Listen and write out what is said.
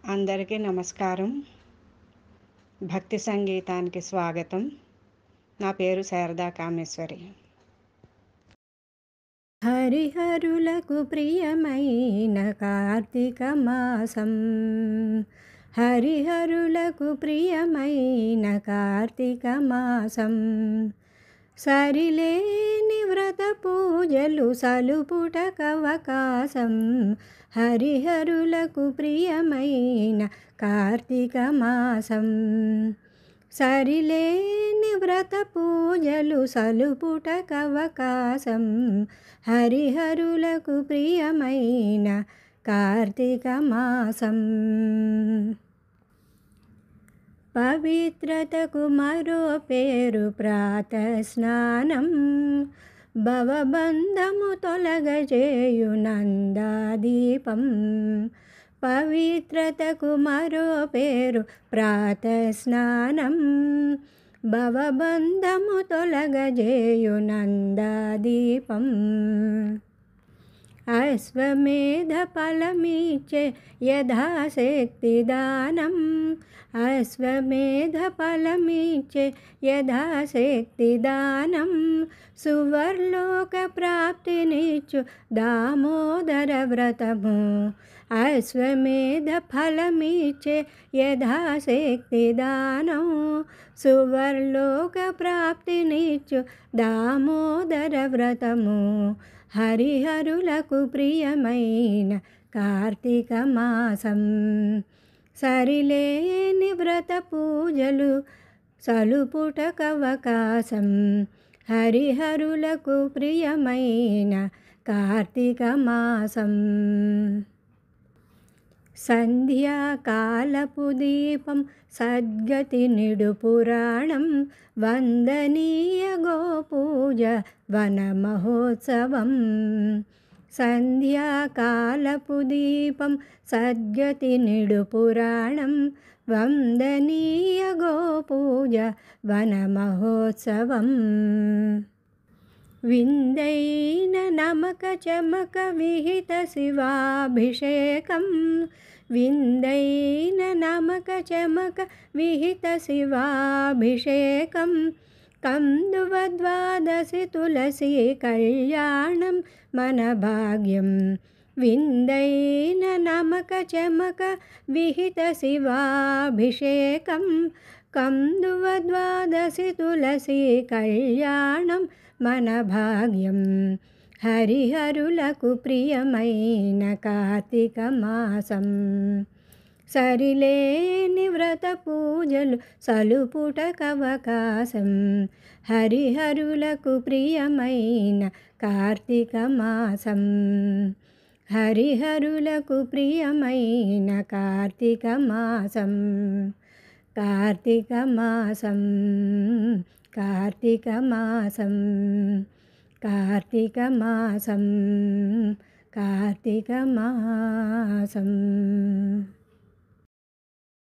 అందరికీ నమస్కారం. భక్తి సంగీతానికి స్వాగతం. నా పేరు శారదా కామేశ్వరి. హరిహరులకు ప్రియమైన కార్తీక మాసం, హరిహరులకు ప్రియమైన కార్తీక మాసం. సరిలేని వ్రత పూజలు సలుపుటకవకాశం, హరిహరులకు ప్రియమైన కార్తీక మాసం. సరిలేని వ్రత పూజలు సలుపుటకవకాశం, హరిహరులకు ప్రియమైన కార్తీక మాసం. పవిత్రతకు మరో పేరు ప్రాతస్నానం, భవబంధము తొలగజేయు నందాదీపం. పవిత్రతకు మరో పేరు ప్రాతస్నానం, భవబంధము తొలగజేయు నందాదీపం. అశ్వమేధ ఫలమిచ్చే యథాశక్తి దానం, అశ్వమేధ ఫలమిచ్చే యథాశక్తి దానం. సువర్లోక ప్రాప్తినిచ్చు దామోదర వ్రతము, అశ్వమేధ ఫలమిచ్చే యథాశక్తి దానం. సువర్లోక ప్రాప్తినిచ్చు దామోదర వ్రతము, హరిహరులకు ప్రియమైన కార్తీక మాసం. సరిలేని వ్రత పూజలు సలుపుటకవకాశం, హరిహరులకు ప్రియమైన కార్తీక మాసం. సంధ్యాకాలపు దీపం సద్గతి నిడు పురాణం, వందనీయ గోపూజ వన మహోత్సవం. సంధ్యాకాలపు దీపం సద్గతి నిడు పురాణం, వందనీయ గోపూజ వన మహోత్సవం. విందైన నమక చమక విహిత శివాభిషేకం, విందైన నమక చమక విహిత శివాభిషేకం. కందువ ద్వాదశి తులసి కళ్యాణం మన భాగ్యం, విందైన నమక చమక విహిత శివాభిషేకం. కందువ ద్వాదశి తులసి కళ్యాణం మన భాగ్యం, హరిహరులకు ప్రియమైన కార్తీక మాసం. సరిలేని వ్రత పూజలు సలుపుటకవకాశం, హరిహరులకు ప్రియమైన కార్తీక మాసం. హరిహరులకు ప్రియమైన కార్తీక మాసం. కార్తీక మాసం, కార్తీక మాసం, కార్తీక మాసం, కార్తీక మాసం.